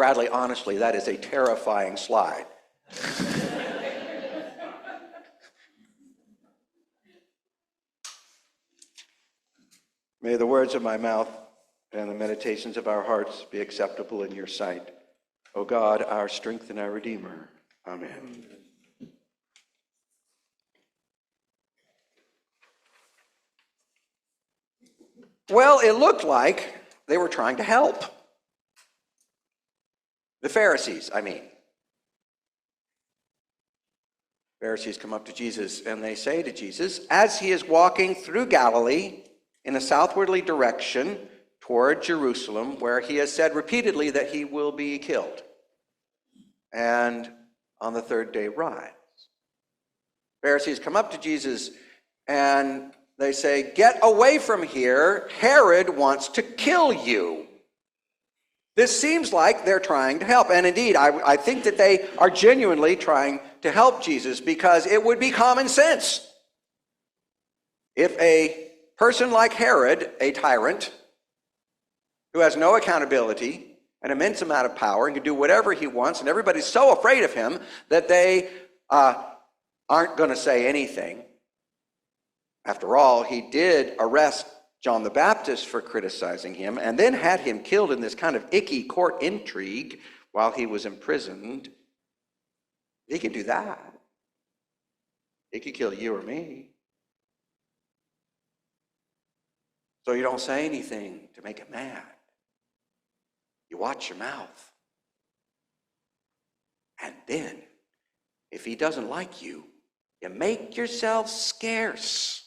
Bradley, honestly, that is a terrifying slide. May the words of my mouth and the meditations of our hearts be acceptable in your sight, O God, our strength and our Redeemer. Amen. Well, it looked like they were trying to help. The Pharisees, I mean. Pharisees come up to Jesus and they say to Jesus, as he is walking through Galilee in a southwardly direction toward Jerusalem, where he has said repeatedly that he will be killed and on the third day rise. Pharisees come up to Jesus and they say, get away from here. Herod wants to kill you. This seems like they're trying to help. And indeed, I think that they are genuinely trying to help Jesus, because it would be common sense. If a person like Herod, a tyrant, who has no accountability, an immense amount of power, and can do whatever he wants, and everybody's so afraid of him that they aren't going to say anything. After all, he did arrest John the Baptist for criticizing him, and then had him killed in this kind of icky court intrigue while he was imprisoned. He could do that. He could kill you or me. So you don't say anything to make him mad. You watch your mouth. And then, if he doesn't like you, you make yourself scarce.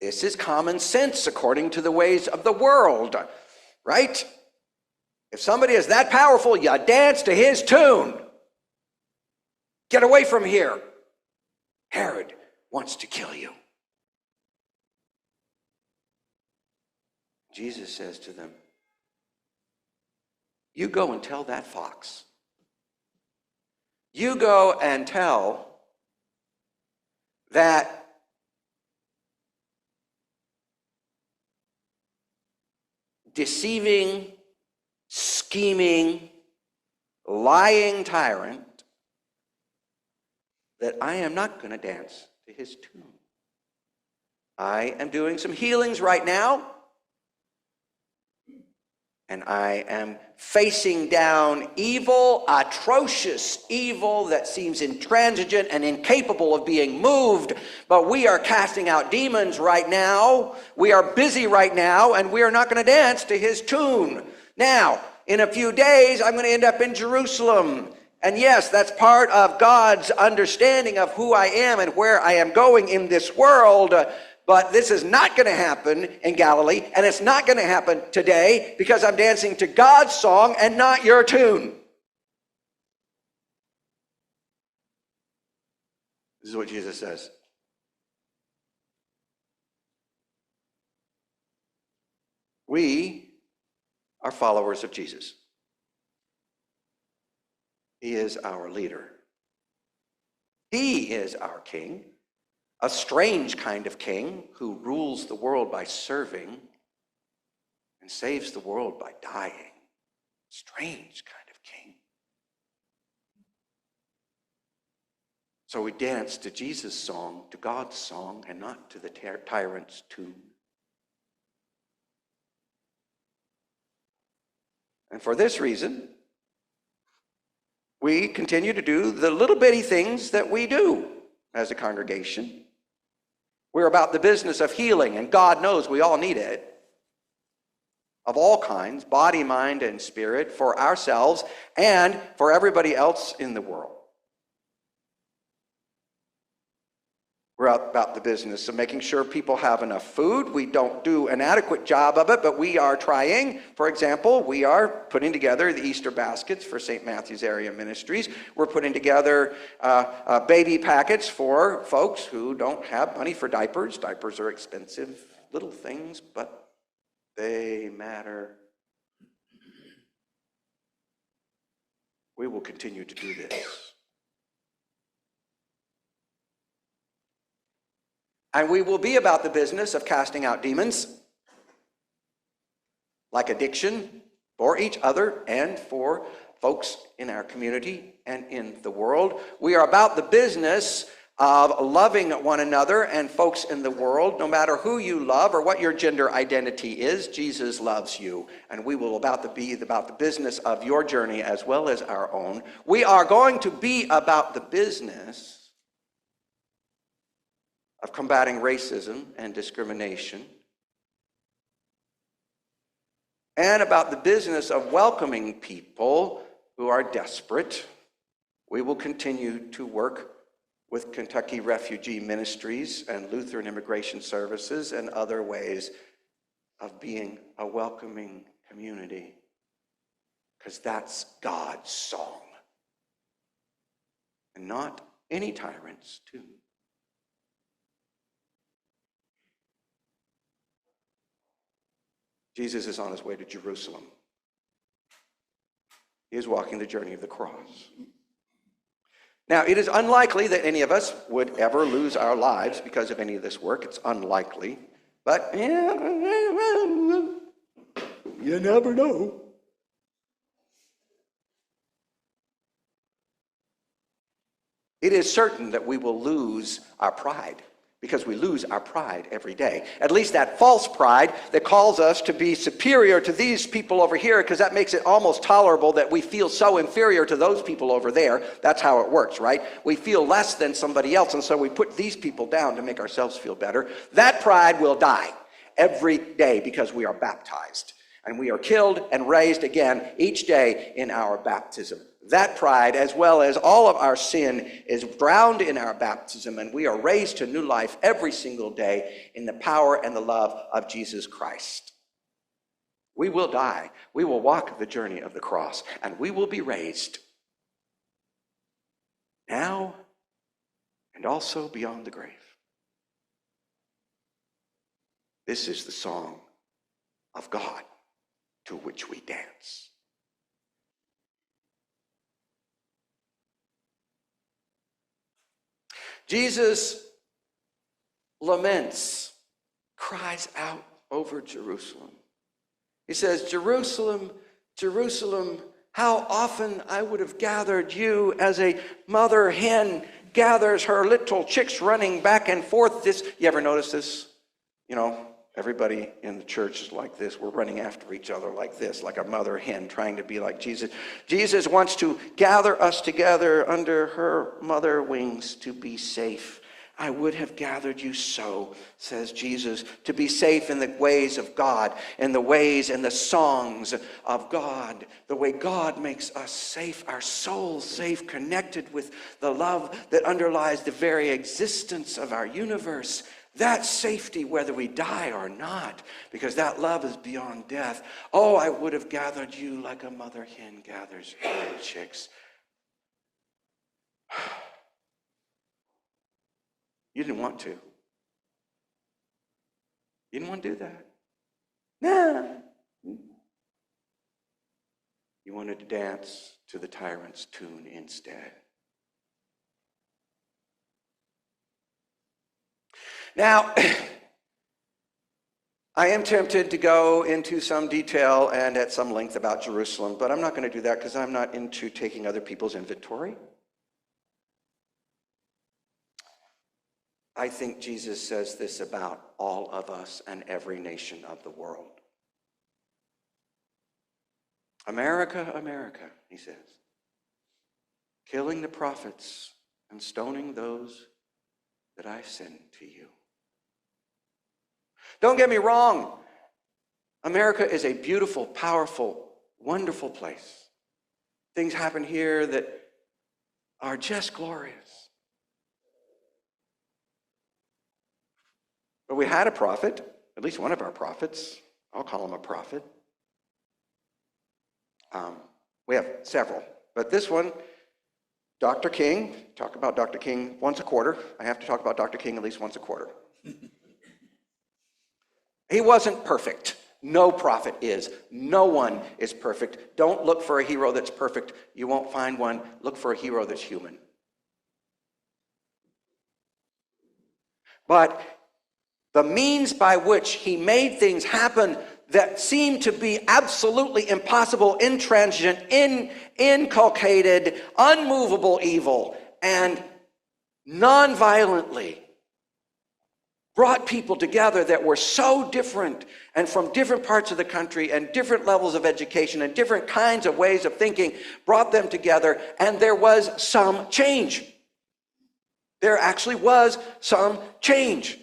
This is common sense according to the ways of the world, right? If somebody is that powerful, you dance to his tune. Get away from here. Herod wants to kill you. Jesus says to them, you go and tell that fox. You go and tell that deceiving, scheming, lying tyrant that I am not going to dance to his tune. I am doing some healings right now, and I am facing down evil, atrocious evil that seems intransigent and incapable of being moved. But we are casting out demons right now. We are busy right now, and we are not going to dance to his tune. Now, in a few days, I'm going to end up in Jerusalem. And yes, that's part of God's understanding of who I am and where I am going in this world. But this is not going to happen in Galilee, and it's not going to happen today, because I'm dancing to God's song and not your tune. This is what Jesus says. We are followers of Jesus. He is our leader. He is our king. A strange kind of king who rules the world by serving and saves the world by dying. Strange kind of king. So we dance to Jesus' song, to God's song, and not to the tyrant's tune. And for this reason, we continue to do the little bitty things that we do as a congregation. We're about the business of healing, and God knows we all need it, of all kinds, body, mind, and spirit, for ourselves and for everybody else in the world. We're about the business of making sure people have enough food. We don't do an adequate job of it, but we are trying. For example, we are putting together the Easter baskets for St. Matthew's Area Ministries. We're putting together baby packets for folks who don't have money for diapers. Diapers are expensive little things, but they matter. We will continue to do this. And we will be about the business of casting out demons, like addiction, for each other and for folks in our community and in the world. We are about the business of loving one another and folks in the world. No matter who you love or what your gender identity is, Jesus loves you. And we will be about the business of your journey as well as our own. We are going to be about the business of combating racism and discrimination, and about the business of welcoming people who are desperate. We will continue to work with Kentucky Refugee Ministries and Lutheran Immigration Services and other ways of being a welcoming community, because that's God's song and not any tyrant's tune. Jesus is on his way to Jerusalem. He is walking the journey of the cross. Now, it is unlikely that any of us would ever lose our lives because of any of this work. It's unlikely. But you never know. It is certain that we will lose our pride, because we lose our pride every day. At least that false pride that calls us to be superior to these people over here, because that makes it almost tolerable that we feel so inferior to those people over there. That's how it works, right? We feel less than somebody else, and so we put these people down to make ourselves feel better. That pride will die every day because we are baptized. And we are killed and raised again each day in our baptism. That pride, as well as all of our sin, is drowned in our baptism, and we are raised to new life every single day in the power and the love of Jesus Christ. We will die. We will walk the journey of the cross, and we will be raised now and also beyond the grave. This is the song of God to which we dance. Jesus laments, cries out over Jerusalem. He says, Jerusalem, Jerusalem, how often I would have gathered you as a mother hen gathers her little chicks running back and forth. You ever notice this? You know, everybody in the church is like this. We're running after each other like this, like a mother hen trying to be like Jesus. Jesus wants to gather us together under her mother wings to be safe. I would have gathered you so, says Jesus, to be safe in the ways of God, in the ways and the songs of God, the way God makes us safe, our souls safe, connected with the love that underlies the very existence of our universe. That safety, whether we die or not, because that love is beyond death. Oh, I would have gathered you like a mother hen gathers her chicks. You didn't want to. You didn't want to do that. No. You wanted to dance to the tyrant's tune instead. Now, I am tempted to go into some detail and at some length about Jerusalem, but I'm not going to do that because I'm not into taking other people's inventory. I think Jesus says this about all of us and every nation of the world. America, America, he says, killing the prophets and stoning those that I send to you. Don't get me wrong. America is a beautiful, powerful, wonderful place. Things happen here that are just glorious. But we had a prophet, at least one of our prophets. I'll call him a prophet. We have several, but this one, Dr. King, talk about Dr. King once a quarter. I have to talk about Dr. King at least once a quarter. He wasn't perfect. No prophet is. No one is perfect. Don't look for a hero that's perfect. You won't find one. Look for a hero that's human. But the means by which he made things happen that seemed to be absolutely impossible, intransigent, inculcated, unmovable evil, and non-violently brought people together that were so different and from different parts of the country and different levels of education and different kinds of ways of thinking, brought them together, and there was some change. There actually was some change.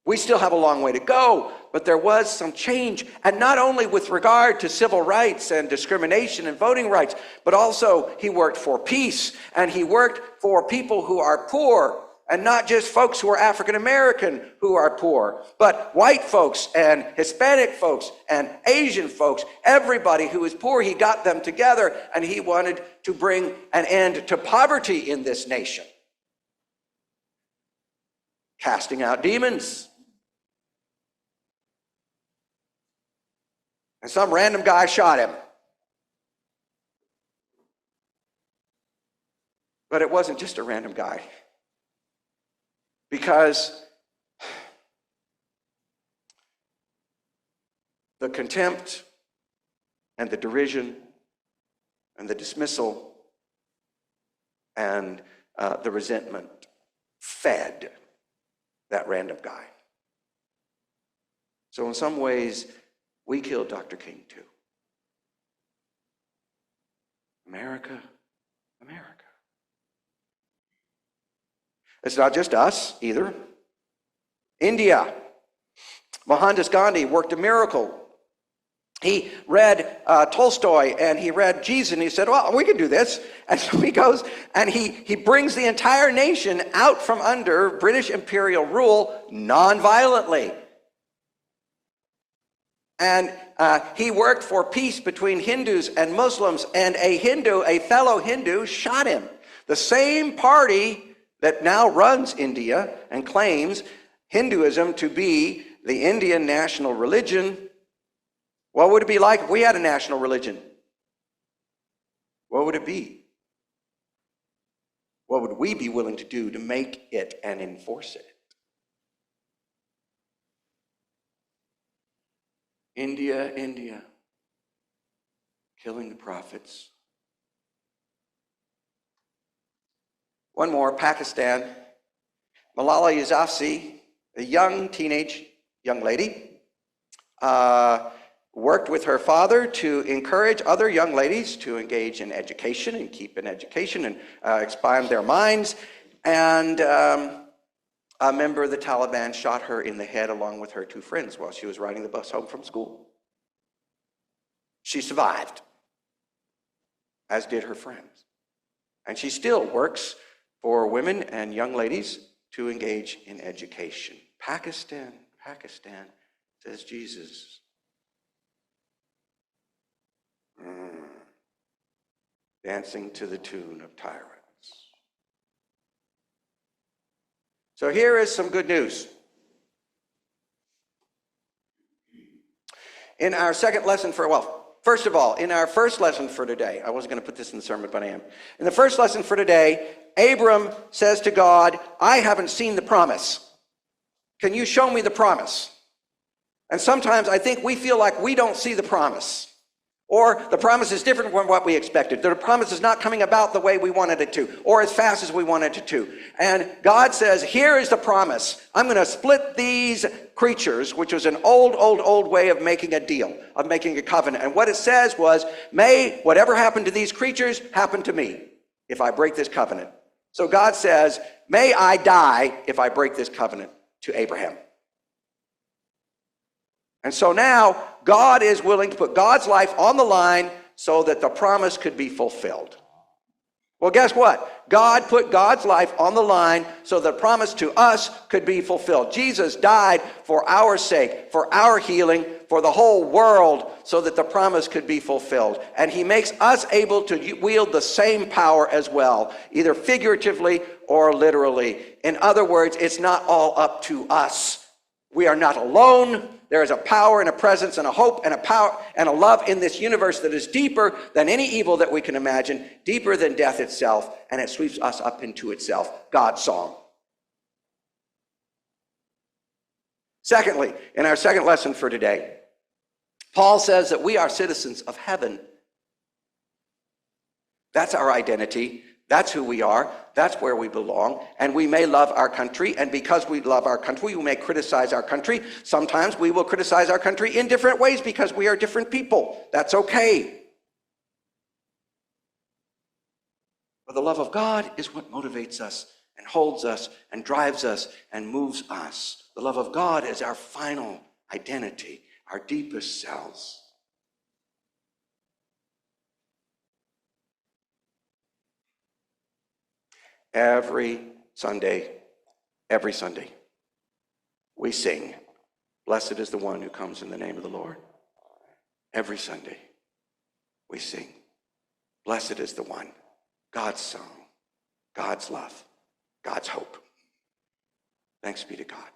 We still have a long way to go, but there was some change. And not only with regard to civil rights and discrimination and voting rights, but also he worked for peace, and he worked for people who are poor, and not just folks who are African American who are poor, but white folks and Hispanic folks and Asian folks, everybody who is poor, he got them together, and he wanted to bring an end to poverty in this nation. Casting out demons. And some random guy shot him. But it wasn't just a random guy. Because the contempt and the derision and the dismissal and the resentment fed that random guy. So in some ways, we killed Dr. King too. America. It's not just us either. India. Mohandas Gandhi worked a miracle. He read Tolstoy and he read Jesus, and he said, well, we can do this. And so he goes and he brings the entire nation out from under British imperial rule non-violently. And he worked for peace between Hindus and Muslims, and a fellow Hindu shot him. The same party that now runs India and claims Hinduism to be the Indian national religion. What would it be like if we had a national religion? What would it be? What would we be willing to do to make it and enforce it? India, killing the prophets. One more, Pakistan. Malala Yousafzai, a young lady, worked with her father to encourage other young ladies to engage in education and keep in education and expand their minds. And a member of the Taliban shot her in the head along with her two friends while she was riding the bus home from school. She survived, as did her friends. And she still works for women and young ladies to engage in education. Pakistan, says Jesus. Dancing to the tune of tyrants. So here is some good news. In our second lesson first of all, in our first lesson for today, I wasn't going to put this in the sermon, but I am. In the first lesson for today, Abram says to God, I haven't seen the promise. Can you show me the promise? And sometimes I think we feel like we don't see the promise. Or the promise is different from what we expected. The promise is not coming about the way we wanted it to, or as fast as we wanted it to. And God says, here is the promise. I'm going to split these creatures, which was an old way of making a deal, of making a covenant. And what it says was, may whatever happened to these creatures happen to me if I break this covenant. So God says, may I die if I break this covenant to Abraham. And so now God is willing to put God's life on the line so that the promise could be fulfilled. Well, guess what? God put God's life on the line so the promise to us could be fulfilled. Jesus died for our sake, for our healing, for the whole world, so that the promise could be fulfilled. And he makes us able to wield the same power as well, either figuratively or literally. In other words, it's not all up to us. We are not alone. There is a power and a presence and a hope and a power and a love in this universe that is deeper than any evil that we can imagine, deeper than death itself, and it sweeps us up into itself. God's song. Secondly, in our second lesson for today, Paul says that we are citizens of heaven. That's our identity. That's who we are. That's where we belong. And we may love our country. And because we love our country, we may criticize our country. Sometimes we will criticize our country in different ways because we are different people. That's okay. But the love of God is what motivates us and holds us and drives us and moves us. The love of God is our final identity, our deepest selves. Every Sunday, we sing, "Blessed is the one who comes in the name of the Lord." Every Sunday, we sing, "Blessed is the one," God's song, God's love, God's hope. Thanks be to God.